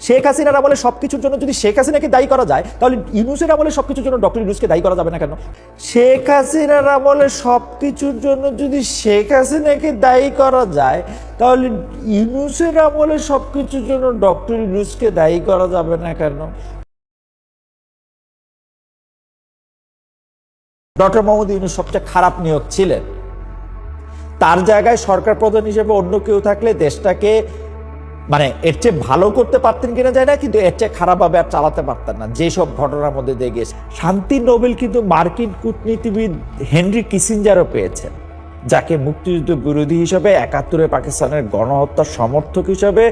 শেখ হাসিনার আমলে সবকিছুর জন্য যদি শেখ হাসিনাকে দায়ী করা যায়, তাহলে ইউনূসের আমলে সবকিছুর জন্য ডক্টর ইউনূসকে দায়ী করা যাবে না কেন? শেখ হাসিনার আমলে সবকিছুর জন্য যদি শেখ হাসিনাকে দায়ী করা যায়, তাহলে ইউনূসের আমলে সবকিছুর জন্য ডক্টর ইউনূসকে দায়ী করা যাবে না কেন? ডক্টর মোহাম্মদ ইউনূস সবচেয়ে খারাপ নিয়োগ ছিলেন। তার জায়গায় সরকার প্রধান হিসেবে অন্য কেউ থাকলে দেশটাকে এর চেয়ে ভালো করতে পারতেন কিনা যায় না, কিন্তু এর চেয়ে খারাপভাবে আর চালাতে পারতেন না, যেসব ঘটনার মধ্যে দিয়ে গিয়েছে। শান্তি নোবেল কিন্তু মার্কিন কূটনীতিবিদ হেনরি কিসিঞ্জারও পেয়েছেন, যাকে মুক্তিযুদ্ধ বিরোধী হিসেবে, ৭১-এ পাকিস্তানের গণহত্যার সমর্থক হিসেবে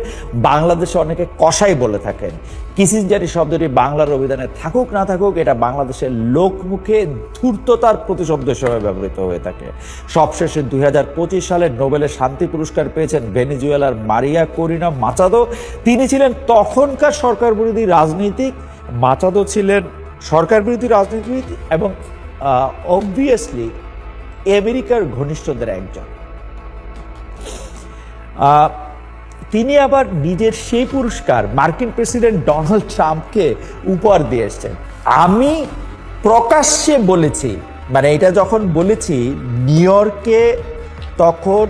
বাংলাদেশে অনেকে কসাই বলে থাকেন। কিসিঞ্জারি শব্দটি বাংলার অভিধানে থাকুক না থাকুক, এটা বাংলাদেশের লোকমুখে ধূর্ততার প্রতিশব্দ হিসেবে ব্যবহৃত হয়ে থাকে। সবশেষে ২০২৫ সালে নোবেলের শান্তি পুরস্কার পেয়েছেন ভেনেজুয়েলার মারিয়া করিনা মাচাদো। তিনি ছিলেন তখনকার সরকার বিরোধী রাজনীতিক। মাচাদো ছিলেন সরকার বিরোধী রাজনীতিবিদ এবং অবভিয়াসলি আমেরিকার ঘনিষ্ঠদের একজন। তিনি আবার নিজের সেই পুরস্কার মার্কিন প্রেসিডেন্ট ডোনাল্ড ট্রাম্পকে উপহার দিয়ে এসেছেন। আমি প্রকাশ্যে বলেছি, এটা যখন বলেছি নিউ ইয়র্কে, তখন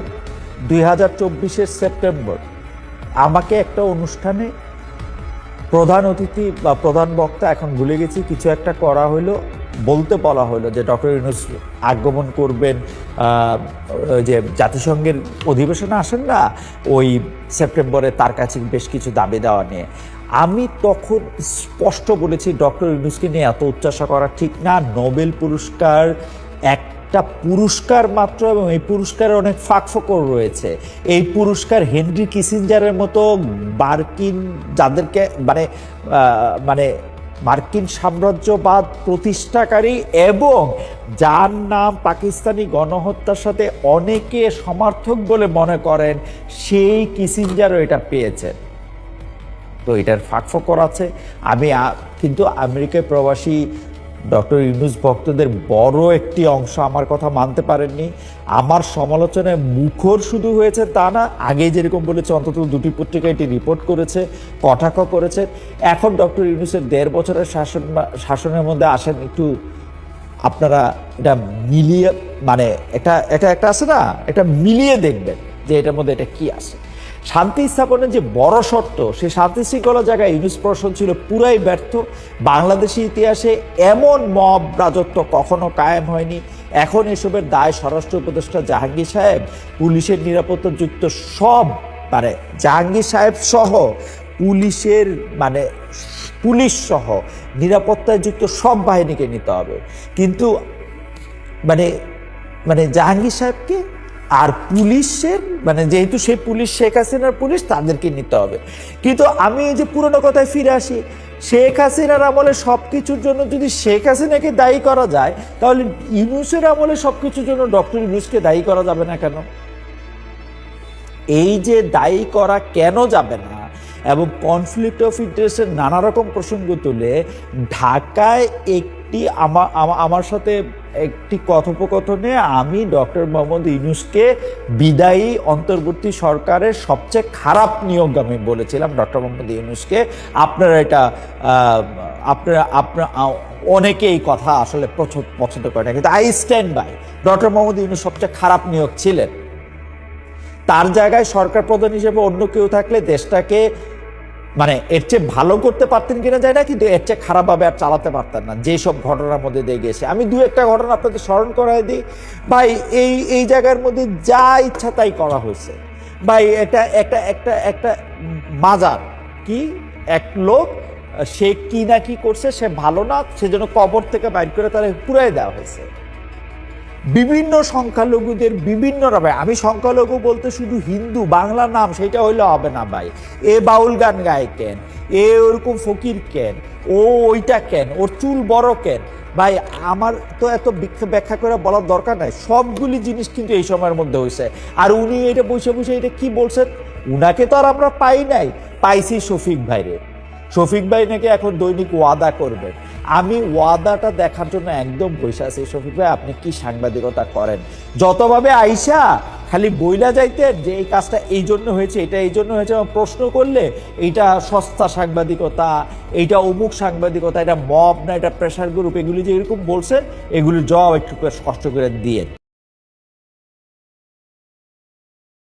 ২০২৪-এর সেপ্টেম্বর, আমাকে একটা অনুষ্ঠানে প্রধান অতিথি বা প্রধান বক্তা, এখন ভুলে গেছি, কিছু একটা করা হলো, বলতে বলা হলো যে ডক্টর ইউনূস আগমন করবেন, যে জাতিসংঘের অধিবেশনে আসেন না ওই সেপ্টেম্বরে, তার কাছে বেশ কিছু দাবি দেওয়া নিয়ে। আমি তখন স্পষ্ট বলেছি ডক্টর ইউনূসকে নিয়ে এত উচ্চাসা করা ঠিক না। নোবেল পুরস্কার একটা পুরস্কার মাত্র, এবং এই পুরস্কারে অনেক ফাঁকফোকর রয়েছে। এই পুরস্কার হেনরি কিসিঞ্জারের মতো মার্কিন, যাদেরকে মার্কিন সাম্রাজ্যবাদ প্রতিষ্ঠাকারী এবং যার নাম পাকিস্তানি গণহত্যার সাথে অনেকে সমর্থক বলে মনে করেন, সেই কিসিঞ্জারও এটা পেয়েছেন। তো এটার ফাঁকফোকর আছে। আমি কিন্তু আমেরিকায় প্রবাসী ডক্টর ইউনূস ভক্তদের বড় একটি অংশ আমার কথা মানতে পারেননি। আমার সমালোচনায় মুখর শুধু হয়েছে তা না, আগে যেরকম বলেছে অন্তত 2টি পত্রিকা এটি রিপোর্ট করেছে, কটাক্ষ করেছে। এখন ডক্টর ইউনূসের 1.5 বছরের শাসনের মধ্যে আসেন, একটু আপনারা এটা মিলিয়ে, এটা আছে না, এটা মিলিয়ে দেখবেন যে এটার মধ্যে এটা কি আছে। শান্তি স্থাপনের যে বড় শর্ত, সে শান্তি শৃঙ্খলা জায়গায় ইউনূস প্রশাসন ছিল পুরাই ব্যর্থ। বাংলাদেশি ইতিহাসে এমন মব রাজত্ব কখনো কায়েম হয়নি। এখন এসবের দায় স্বরাষ্ট্র উপদেষ্টা জাহাঙ্গীর সাহেব, পুলিশের নিরাপত্তাযুক্ত সব, জাহাঙ্গীর সাহেব সহ পুলিশের পুলিশ সহ নিরাপত্তাযুক্ত সব বাহিনীকে নিতে হবে। কিন্তু জাহাঙ্গীর সাহেবকে আর পুলিশের, যেহেতু সেই পুলিশ শেখ হাসিনার পুলিশ, তাদেরকে নিতে হবে। কিন্তু আমি এই যে পুরনো কথায় ফিরে আসি, শেখ হাসিনার আমলে সবকিছুর জন্য যদি শেখ হাসিনাকে দায়ী করা যায়, তাহলে ইউনূসের আমলে সবকিছুর জন্য ডক্টর ইউনূসকে দায়ী করা যাবে না কেন? এই যে দায়ী করা কেন যাবে না, এবং কনফ্লিক্ট অফ ইন্টারেস্টের নানা রকম প্রসঙ্গ তুলে ঢাকায় আমার সাথে একটি কথোপকথনে আমি ডক্টর মোহাম্মদ ইউনূসকে বিদায়ী অন্তর্বর্তী সরকারের সবচেয়ে খারাপ নিয়োগ আমি বলেছিলাম ডক্টর মোহাম্মদ ইউনূসকে। আপনারা এটা আপনারা অনেকে এই কথা আসলে পছন্দ করে না, কিন্তু I stand by, doctor Mohammad Yunus সবচেয়ে খারাপ নিয়োগ ছিলেন। তার জায়গায় সরকার প্রধান হিসেবে অন্য কেউ থাকলে দেশটাকে এর চেয়ে ভালো করতে পারতেন কিনা যায় না, কিন্তু এর চেয়ে খারাপভাবে আর চালাতে পারতেন না, যেসব ঘটনার মধ্যে দিয়ে গিয়েছে। আমি 2-1টা ঘটনা আপনাদের স্মরণ করাই দিই। ভাই, এই জায়গার মধ্যে যা ইচ্ছা তাই করা হয়েছে। ভাই, এটা একটা মাজার, কি এক লোক, সে কি না কি করছে, সে ভালো না, সেজন্য কবর থেকে বাইর করে তারা পুরাই দেওয়া হয়েছে। বিভিন্ন সংখ্যালঘুদের বিভিন্ন ভাই, আমি সংখ্যালঘু বলতে শুধু হিন্দু, বাংলা নাম সেটা হইলে হবে না ভাই। এ বাউল গান গায় কেন, এ ওরকম ফকির কেন, ও ওইটা কেন, ওর চুল বড় কেন, ভাই আমার তো এত ব্যাখ্যা করে বলার দরকার নাই। সবগুলি জিনিস কিন্তু এই সময়ের মধ্যে হয়েছে। আর উনি এটা বসে বসে এটা কি বলছেন, উনাকে তো আর আমরা পাই নাই, পাইছি শফিক ভাইরে। শফিক ভাই নাকি এখন দৈনিক ওয়াদা করবেন। আমি ওয়াদাটা দেখার জন্য একদম বসে আছি। শফিক ভাই, আপনি কি সাংবাদিকতা করেন? যতভাবে আইসা খালি বইলা যাইতেন যে এই কাজটা এই জন্য হয়েছে, এটা এই জন্য হয়েছে, এবং প্রশ্ন করলে এইটা সস্তা সাংবাদিকতা, এইটা অমুক সাংবাদিকতা, এটা মব না, এটা প্রেশার গ্রুপ, এগুলি যে এরকম বলছেন, এগুলির জবাব একটু কষ্ট করে দিয়ে